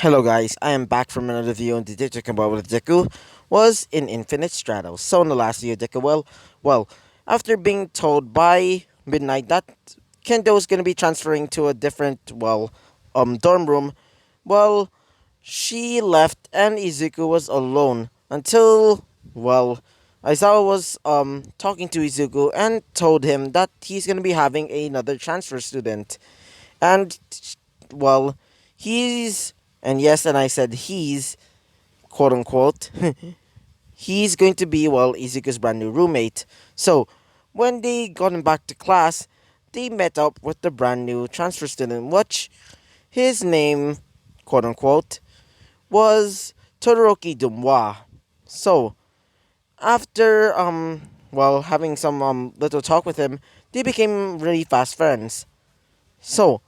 Hello guys, I am back from another video and today talking about what Deku was in Infinite Stratos. So in the last video, Deku, after being told by Midnight that Kendo is going to be transferring to a different, dorm room, well, she left and Izuku was alone until, Aizawa was talking to Izuku and told him that he's going to be having another transfer student. And well, he's and yes, and I said he's quote unquote he's going to be Izuku's brand new roommate. So when they got him back to class, they met up with the brand new transfer student, which his name, quote unquote, was Todoroki Dumois. So after having some little talk with him, they became really fast friends. So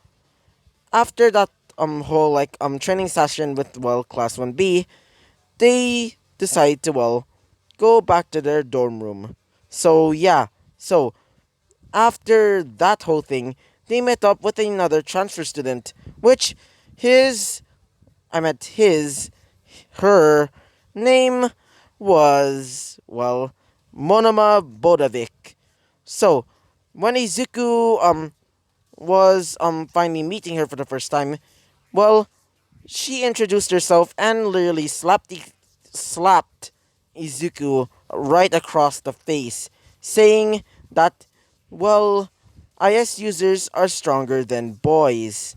after that whole training session with class 1B, they decide to go back to their dorm room. So yeah, so after that whole thing, they met up with another transfer student, which his I meant his her name was Monoma Bodavik. So when Izuku was finally meeting her for the first time, well, she introduced herself and literally slapped Izuku right across the face, saying that, well, IS users are stronger than boys.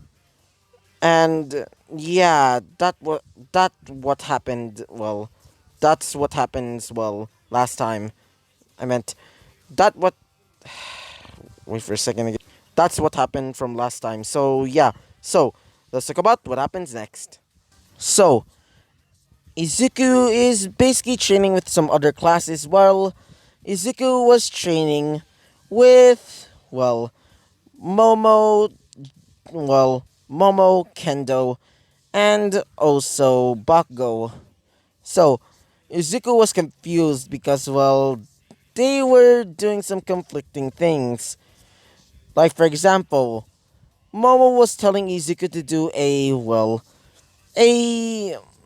And yeah, that what happened. That's what happens. Last time I meant that what. Wait for a second again. That's what happened from last time. So yeah, so let's talk about what happens next. So Izuku is basically training with some other classes while Izuku was training with, Momo, Momo, Kendo, and also Bakugo. So Izuku was confused because, they were doing some conflicting things. Like, for example, Momo was telling Izuku to do a well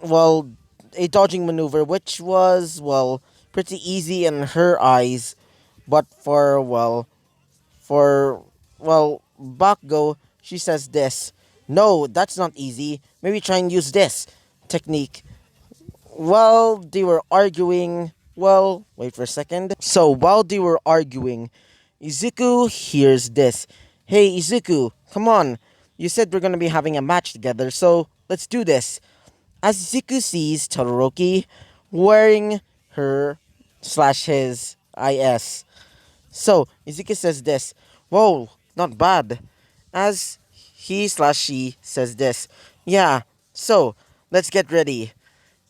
a dodging maneuver which was pretty easy in her eyes, but for Bakugo, she says this, no, that's not easy, maybe try and use this technique. While they were arguing, wait for a second. So while they were arguing, Izuku hears this. Hey Izuku, come on. You said we're gonna be having a match together, so let's do this. As Izuku sees Todoroki wearing her slash his IS. So Izuku says this. Whoa, not bad. As he slash she says this. Yeah, so let's get ready.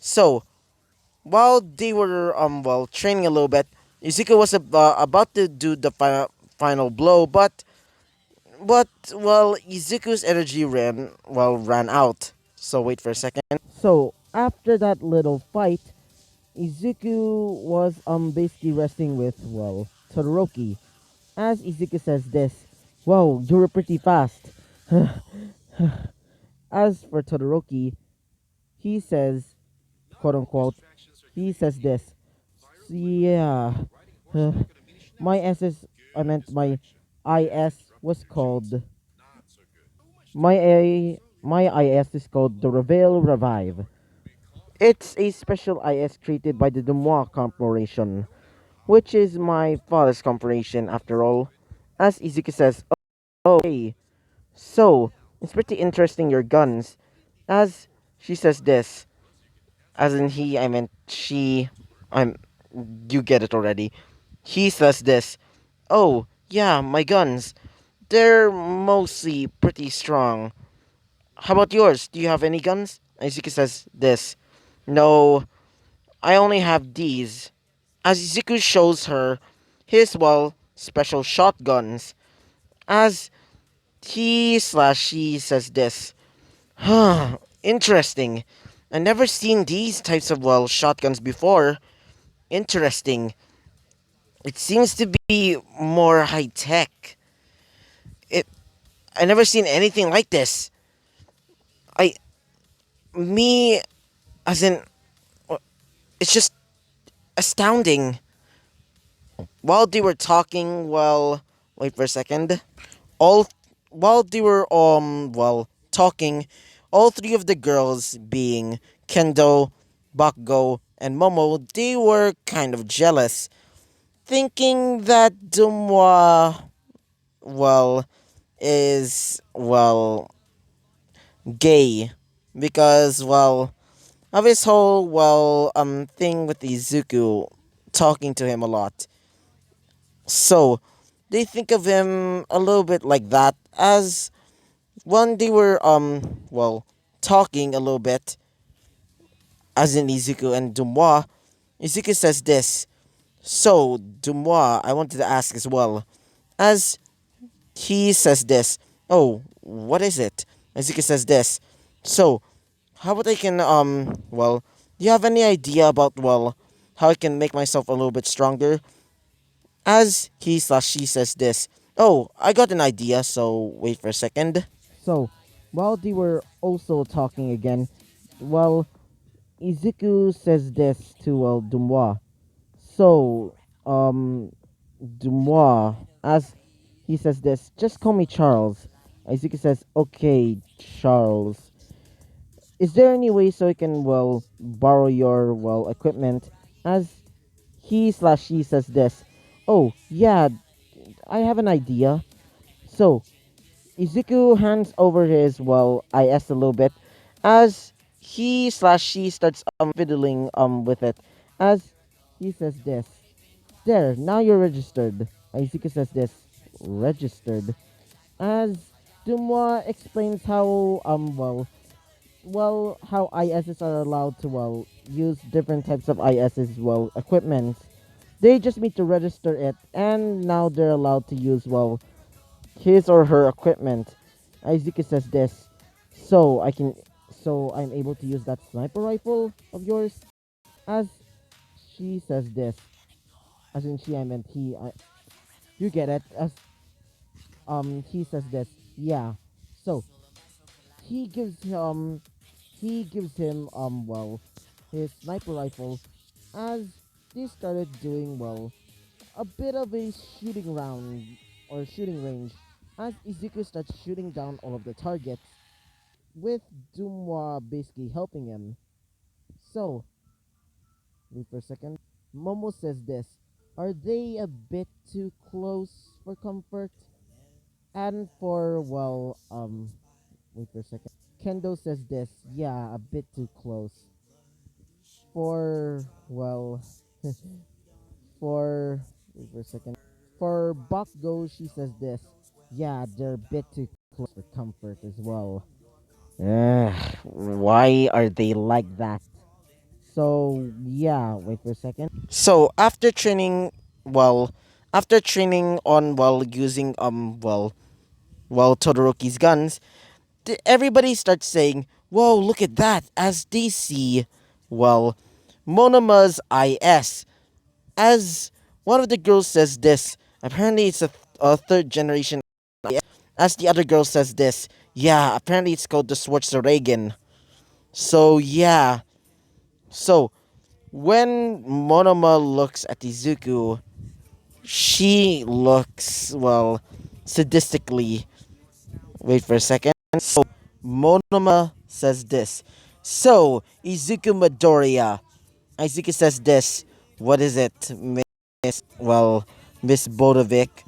So while they were training a little bit, Izuku was about to do the final blow, but Izuku's energy ran out. So wait for a second. So after that little fight, Izuku was basically resting with Todoroki. As Izuku says this, "Whoa, you were pretty fast." As for Todoroki, he says, quote unquote, he says this. Yeah, uh, my SS, I meant my IS was called my IS is called the Reveal Revive. It's a special IS created by the Demois Corporation, which is my father's corporation after all. As Izuki says, oh hey, so it's pretty interesting your guns. As she says this, as in he, I meant she, I'm, you get it already. He says this, oh yeah, my guns, they're mostly pretty strong. How about yours? Do you have any guns? Izuku says this, no, I only have these. As Izuku shows her his, special shotguns. As he slash she says this, huh, interesting. I never seen these types of, shotguns before. Interesting. It seems to be more high tech. It, I never seen anything like this. I, Me, as in, it's just astounding. While they were talking, well, wait for a second. All while they were talking, all three of the girls, being Kendo, Bakugo, and Momo, they were kind of jealous, thinking that Dumwa, well, is gay because of his whole thing with Izuku talking to him a lot. So they think of him a little bit like that, as when they were talking a little bit, as in Izuku and Dumois. Izuku says this. So Dumois, I wanted to ask as well, as he says this. Oh, what is it? Izuku says this. So how about I can do you have any idea about how I can make myself a little bit stronger? As he/she says this. Oh, I got an idea, so wait for a second. So, while they were also talking again, well, Izuku says this to Dumois. So, Dumois, as he says this, just call me Charles. Izuku says, okay, Charles. Is there any way so I can borrow your equipment? As he/she says this. Oh yeah, I have an idea. So Izuku hands over his IS a little bit, as he/she starts fiddling with it, as he says this. There, now you're registered. Izuku says this. Registered. As Dumois explains how how ISs are allowed to use different types of ISs equipment. They just need to register it, and now they're allowed to use his or her equipment. Aizuki says this, so I'm able to use that sniper rifle of yours. As she says this, as in she, I meant he. You get it. As he says this, yeah. So he gives him his sniper rifle, as they started doing a bit of a shooting round or shooting range, as Izuku starts shooting down all of the targets, with Dumwa basically helping him. So, wait for a second. Momo says this. Are they a bit too close for comfort? And for, wait for a second. Kendo says this. Yeah, a bit too close. For, for, wait for a second. For Bakugo, she says this. Yeah, they're a bit too close for comfort as well. Why are they like that? So yeah, wait for a second. So after training on using Todoroki's guns, everybody starts saying, "Whoa, look at that!" As they see, well, Monama's IS. As one of the girls says this, apparently it's a third generation IS. As the other girl says this, yeah, apparently it's called the Schwarzenegger. So yeah, so when Monoma looks at Izuku, she looks, sadistically. Wait for a second. So, Monoma says this. So, Izuku Midoriya. Izuku says this. What is it, Miss Bodovic?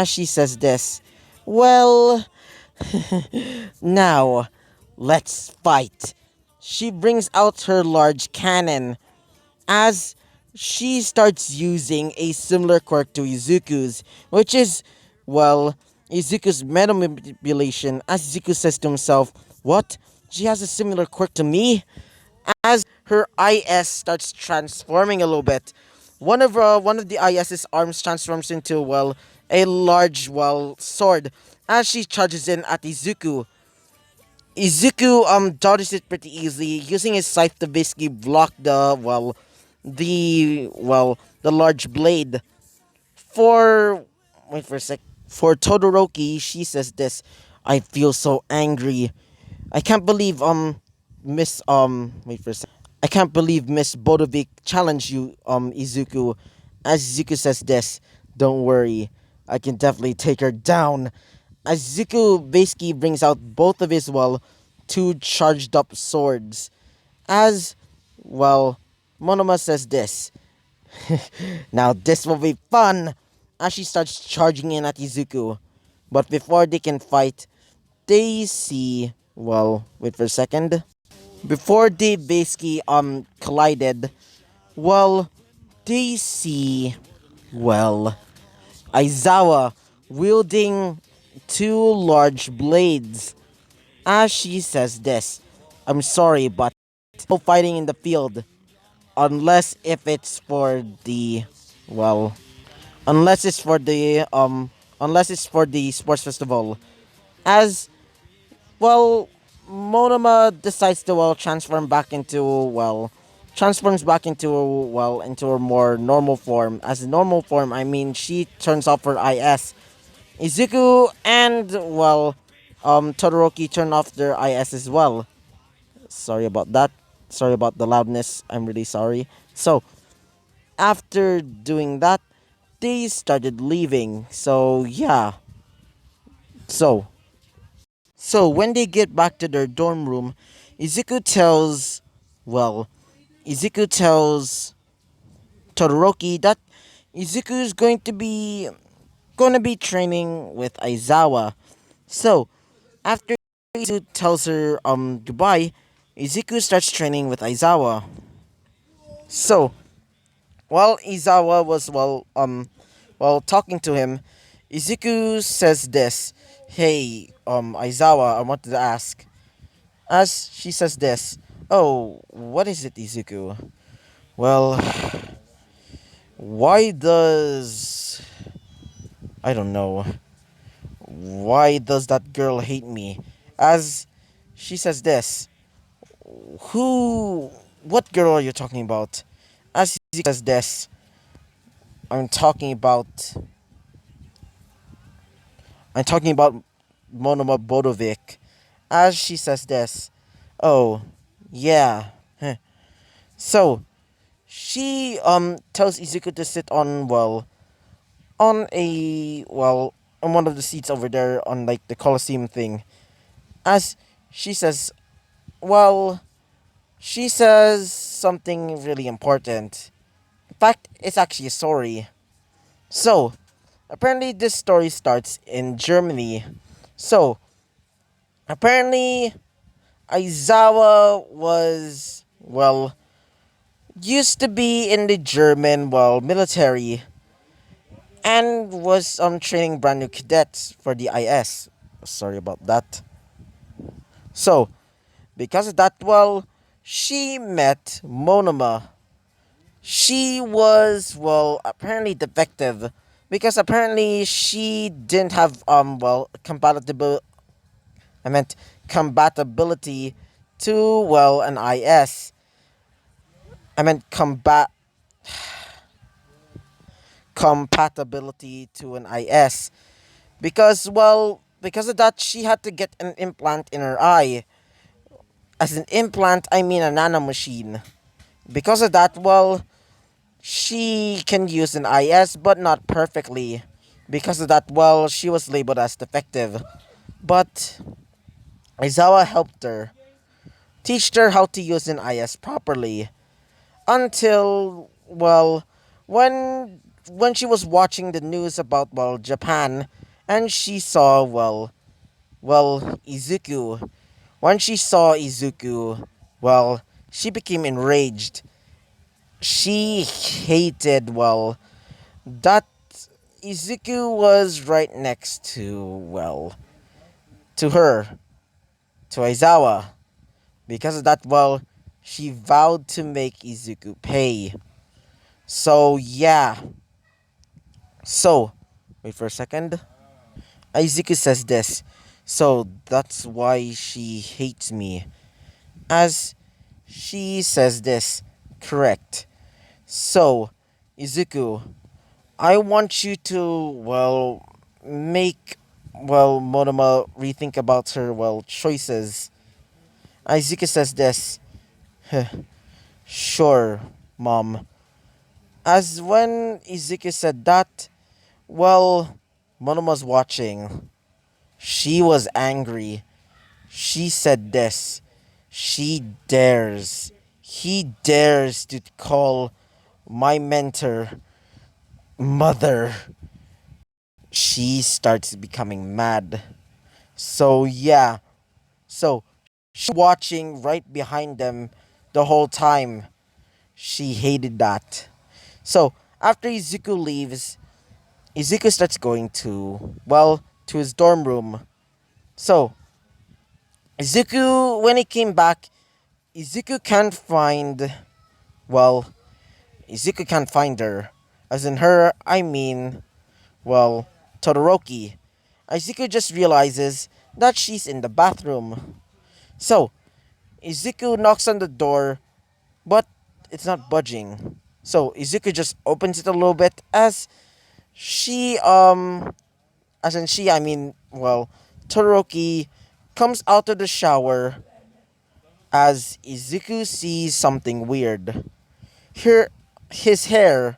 She says this. Well, now, let's fight. She brings out her large cannon, as she starts using a similar quirk to Izuku's, which is, well, Izuku's mental manipulation. As Izuku says to himself, what? She has a similar quirk to me? As her IS starts transforming a little bit, one of the IS's arms transforms into, a large, sword, as she charges in at Izuku. Izuku dodges it pretty easily, using his scythe to basically block the large blade. For wait for a sec. For Todoroki, she says this. I feel so angry. I can't believe Miss wait for a second. I can't believe Miss Bodovic challenged you, Izuku. As Izuku says this, don't worry, I can definitely take her down. As Izuku basically brings out both of his two charged up swords. As well, Monoma says this. Now this will be fun! As she starts charging in at Izuku. But before they can fight, they see, wait for a second. Before they basically collided, well, they see, well, Aizawa wielding two large blades. As she says this, I'm sorry, but no fighting in the field unless if it's for the, well, unless it's for the unless it's for the sports festival. As well, Monoma decides to transform back into transforms back into into a more normal form. As a normal form, I mean she turns off her IS. Izuku and Todoroki turn off their IS as well. Sorry about that. Sorry about the loudness. I'm really sorry. So after doing that, they started leaving. So yeah. So when they get back to their dorm room, Izuku tells, well, Izuku tells Todoroki that Izuku is going to be training with Aizawa. So after Izuku tells her goodbye, Izuku starts training with Aizawa. So while Aizawa was talking to him, Izuku says this. Hey, Aizawa, I wanted to ask. As she says this, oh, what is it, Izuku? Well, why does. I don't know. Why does that girl hate me? As she says this, who. What girl are you talking about? As Izuku says this, I'm talking about. I'm talking about Monoma Bodovic. As she says this, oh, yeah. Huh. So, she tells Izuku to sit on on a on one of the seats over there on like the Colosseum thing. As she says, well, she says something really important. In fact, it's actually a story. So, apparently this story starts in Germany. So, apparently Aizawa was used to be in the German military and was training brand new cadets for the IS. Sorry about that. So, because of that, she met Monoma. She was apparently defective because apparently she didn't have compatible. I meant compatibility to an IS. I meant compatibility to an IS because because of that she had to get an implant in her eye. As an implant, I mean a nano machine. Because of that, she can use an IS but not perfectly. Because of that, she was labeled as defective. But Aizawa helped her, teached her how to use an IS properly. Until when she was watching the news about Japan, and she saw Izuku. When she saw Izuku, she became enraged. She hated that Izuku was right next to to her, to Aizawa. Because of that, she vowed to make Izuku pay. So yeah. So wait for a second. Izuku says this. So that's why she hates me. As she says this. Correct. So, Izuku, I want you to, make, Monoma rethink about her, choices. Izuku says this. Sure, mom. As when Izuku said that, well, Monoma's watching. She was angry. She said this. She dares. He dares to call my mentor mother. She starts becoming mad. So yeah. So she watching right behind them the whole time. She hated that. So after Izuku leaves, Izuku starts going to, well, to his dorm room. So Izuku, when he came back, Izuku can't find, well, Izuku can't find her. As in her, I mean, well, Todoroki. Izuku just realizes that she's in the bathroom. So, Izuku knocks on the door, but it's not budging. So, Izuku just opens it a little bit she, as in she, I mean, well, Todoroki comes out of the shower as Izuku sees something weird. Her, his hair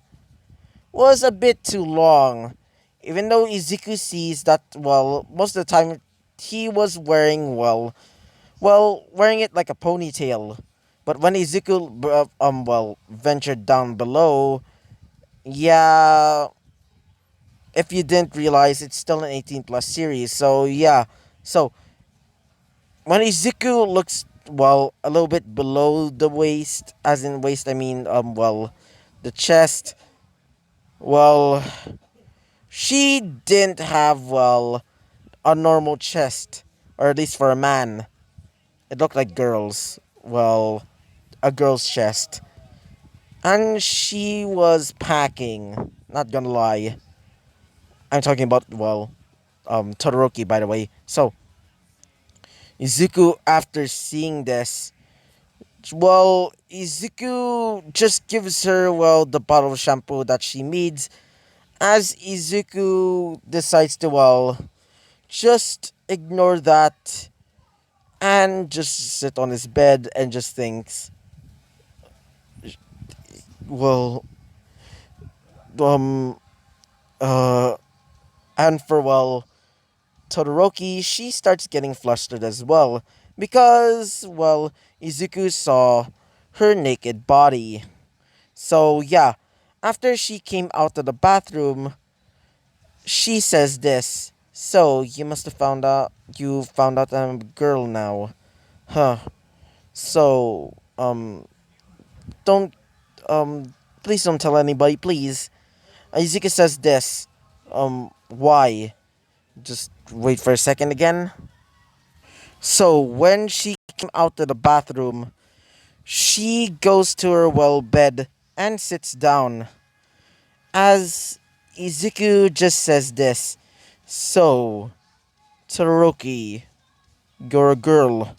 was a bit too long, even though Izuku sees that, well, most of the time he was wearing, wearing it like a ponytail. But when Izuku, ventured down below, yeah, if you didn't realize, it's still an 18 plus series. So yeah, so when Izuku looks, well, a little bit below the waist, as in waist, I mean, the chest, well, she didn't have, well, a normal chest, or at least for a man. It looked like a girl's chest. And she was packing, not gonna lie. I'm talking about, Todoroki, by the way. So, Izuku, after seeing this, Izuku just gives her, the bottle of shampoo that she needs, as Izuku decides to, just ignore that and just sit on his bed and just thinks, well, um, uh, and for, Todoroki, she starts getting flustered as well because, Izuku saw her naked body. So, yeah, after she came out of the bathroom, she says this. So, you found out I'm a girl now. Huh. So, don't, please don't tell anybody, please. Izuku says this. Why? Just wait for a second again. So, when she came out of the bathroom, she goes to her, bed and sits down. As Izuku just says this. So, Todoroki, you're a girl.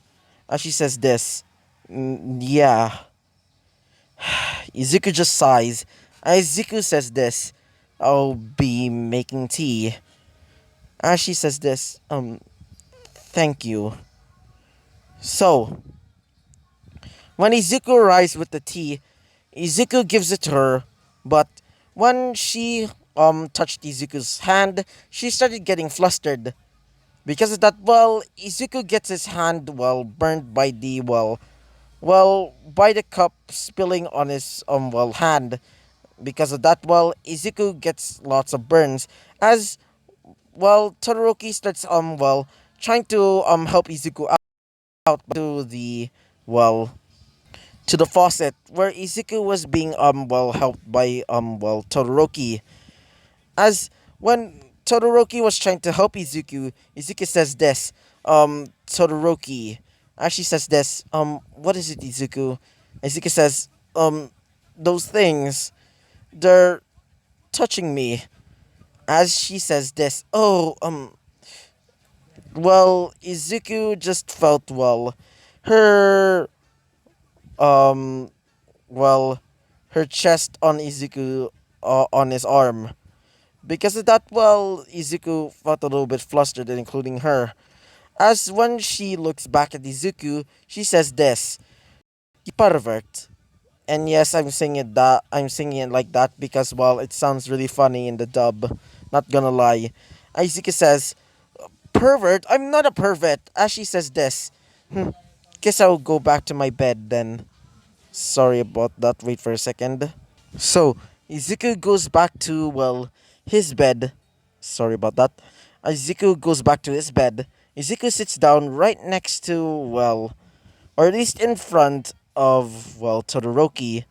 As she says this. Yeah. Izuku just sighs. Izuku says this. I'll be making tea. As she says this, thank you. So, when Izuku arrives with the tea, Izuku gives it to her, but when she touched Izuku's hand, she started getting flustered. Because of that, Izuku gets his hand, burned by the, by the cup spilling on his, hand. Because of that, Izuku gets lots of burns. As, Todoroki starts, trying to, help Izuku out to the, well, to the faucet where Izuku was being, helped by, Todoroki. As when Todoroki was trying to help Izuku, Izuku says this, Todoroki. As she says this, what is it, Izuku? Izuku says, those things, they're touching me. As she says this, Izuku just felt, her, um, well, her chest on Izuku, on his arm. Because of that, Izuku felt a little bit flustered, including her. As when she looks back at Izuku, she says this, "You pervert." And yes, I'm singing it like that because well, it sounds really funny in the dub. Not gonna lie. Izuku says, "Pervert? I'm not a pervert." As she says this, guess I'll go back to my bed then. Sorry about that. Wait for a second. So Izuku goes back to well his bed. Sorry about that. Izuku goes back to his bed. Izuku sits down right next to well, or at least in front of well Todoroki.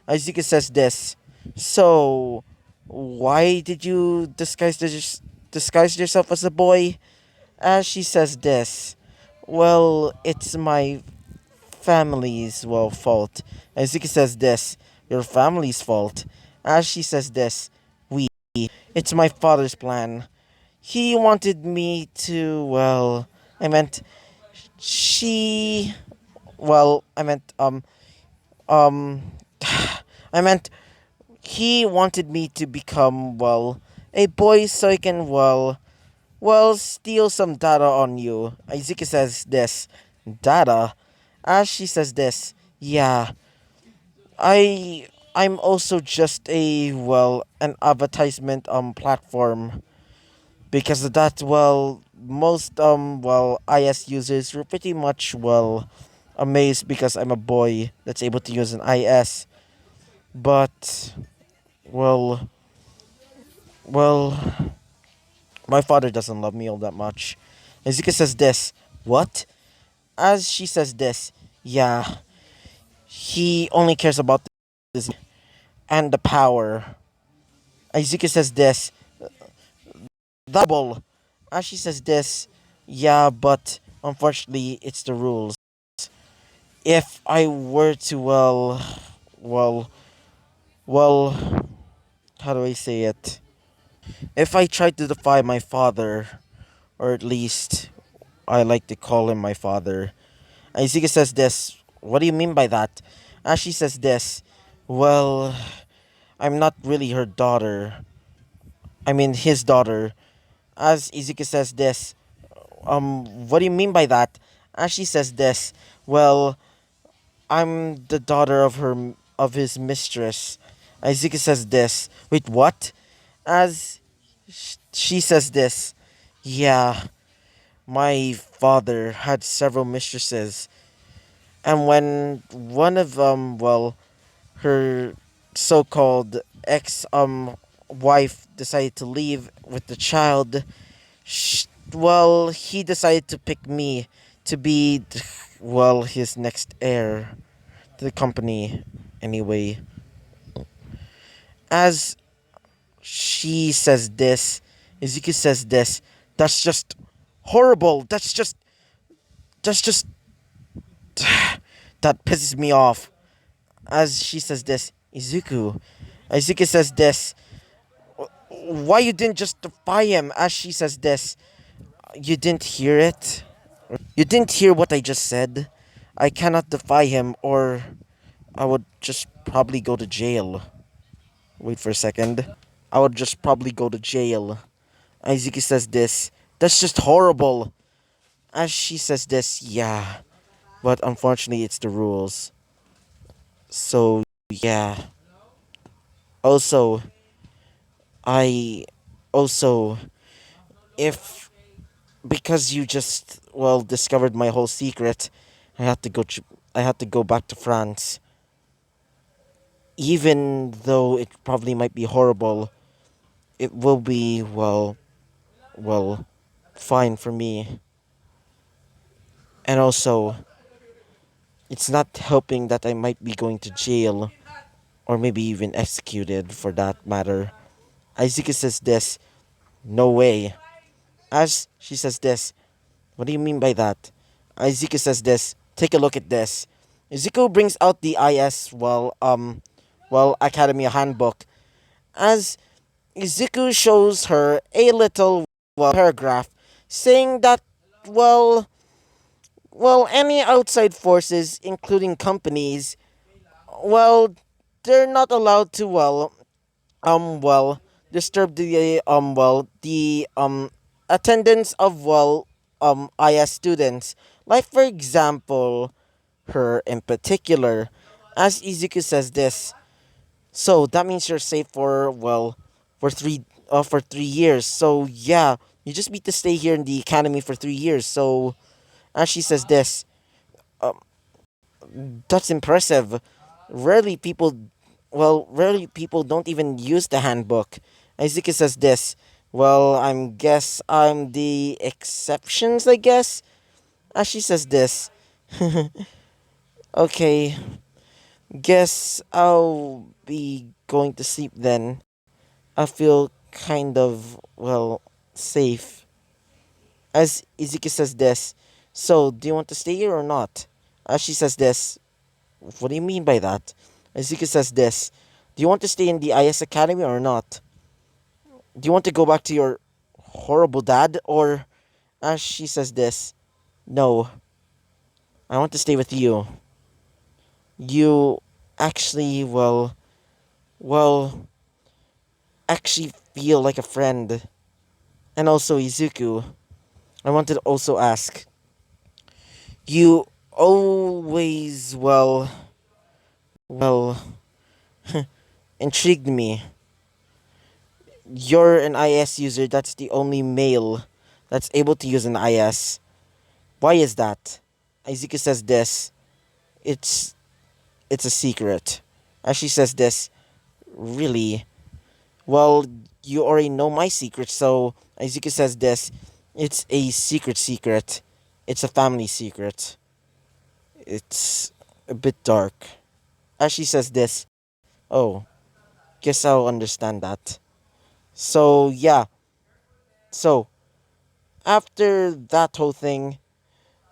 Izuku says this. So, why did you disguise yourself as a boy? As she says this. Well, it's my family's well fault. Izuki says this. Your family's fault. As she says this. We. It's my father's plan. He wanted me to well. I meant she. Well, I meant um. I meant he wanted me to become well a boy so I can well steal some data on you. Izuki says this. Data? As she says this. Yeah, I'm also just a well an advertisement platform because of that well most well IS users were pretty much well amazed because I'm a boy that's able to use an IS, but well well my father doesn't love me all that much. Izuka says this. What? As she says this. Yeah, he only cares about this and the power. Izuka says this. Double. As she says this. Yeah, but unfortunately, it's the rules. If I were to, well, well, how do I say it? If I tried to defy my father, or at least I like to call him my father, Izuka says this. What do you mean by that? As she says this. Well, I'm not really her daughter. I mean, his daughter. As Izuka says this. What do you mean by that? As she says this. Well, I'm the daughter of his mistress. Izuka says this. Wait, what? As she says this. Yeah, my father had several mistresses, and when one of well, her so-called ex wife decided to leave with the child, well, he decided to pick me to be well his next heir to the company. Anyway, as she says this, Izuku says this. That's just horrible. That's just that pisses me off. As she says this, Izuku says this. Why you didn't just defy him? As she says this, you didn't hear it. You didn't hear what I just said. I cannot defy him, or I would just probably go to jail. Wait for a second. I would just probably go to jail. Izuki says this. That's just horrible. As she says this, yeah. But unfortunately, it's the rules. So, yeah. Also, I. Also, if. Because you just, well, discovered my whole secret, I had to go. I had to go back to France. Even though it probably might be horrible, it will be, well, fine for me. And also, it's not helping that I might be going to jail, or maybe even executed for that matter. Izuka says this. No way. As she says this. What do you mean by that? Izuku says this. Take a look at this. Izuku brings out the IS, Academy handbook. As Izuku shows her a little, paragraph saying that, well, any outside forces, including companies, well, they're not allowed to, disturb the attendance of, IS students. Like for example, her in particular, as Izuku says this. So that means you're safe for for 3 years. So yeah, you just need to stay here in the academy for 3 years. So as she says this, um, that's impressive. Rarely people, rarely people don't even use the handbook. Izuku says this. Well, I'm the exceptions, I guess. As she says this, okay, guess I'll be going to sleep then. I feel kind of, safe. As Izuki says this, so do you want to stay here or not? As she says this, what do you mean by that? Izuki says this, do you want to stay in the IS Academy or not? Do you want to go back to your horrible dad? Or, as she says this, no, I want to stay with you. You actually, well, actually feel like a friend. And also, Izuku, I wanted to also ask, you always, well, intrigued me. You're an IS user, that's the only male that's able to use an IS. Why is that? Izuku says this, it's it's a secret. As she says this, really? Well, you already know my secret, so Izuku says this, it's a secret. It's a family secret. It's a bit dark. As she says this, oh, guess I'll understand that. So, yeah. So, after that whole thing,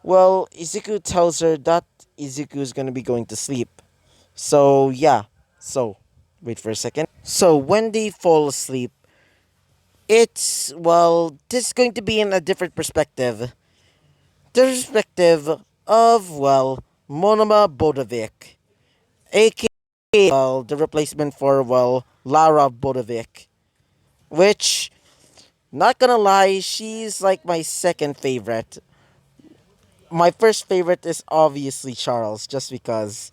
Izuku tells her that Izuku is gonna be going to sleep. So, yeah. So, wait for a second. So, when they fall asleep, this is going to be in a different perspective. The perspective of, Monoma Bodovic, aka, the replacement for, Lara Bodovic. Which, not gonna lie, she's like my second favorite. My first favorite is obviously Charles, just because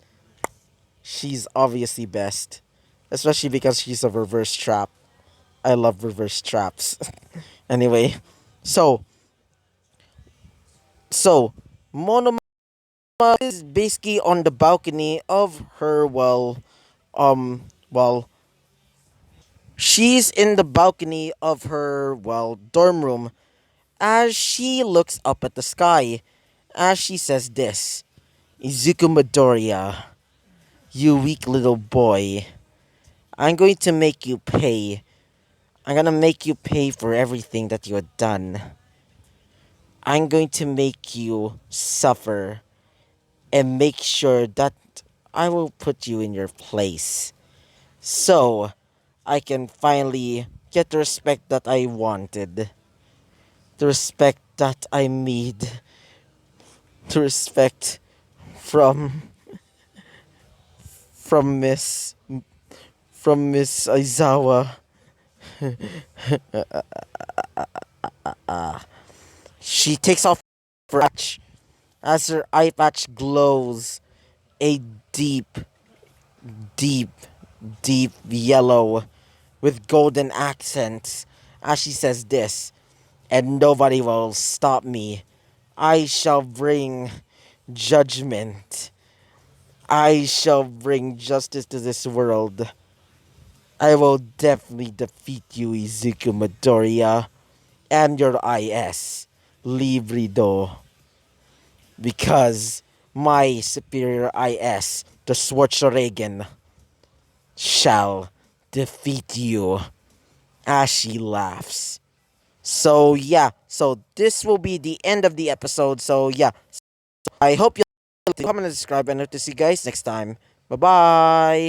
she's obviously best. Especially because she's a reverse trap. I love reverse traps. Anyway, so, so, Monoma is basically on the balcony of her, well, she's in the balcony of her, dorm room as she looks up at the sky. As she says this, Izuku Midoriya, you weak little boy. I'm going to make you pay. I'm gonna make you pay for everything that you have done. I'm going to make you suffer and make sure that I will put you in your place. So, I can finally get the respect that I wanted. The respect that I need. The respect from from Miss from Miss Aizawa. She takes off her patch as her eye patch glows a deep, deep, deep yellow with golden accents as she says this, and nobody will stop me. I shall bring judgment. I shall bring justice to this world. I will definitely defeat you, Izuku Midoriya, and your IS, Librido, because my superior IS, the Schwarzenegger, shall defeat you. As she laughs. So yeah, so this will be the end of the episode. So yeah, I hope you comment and subscribe, and hope to see you guys next time. Bye bye.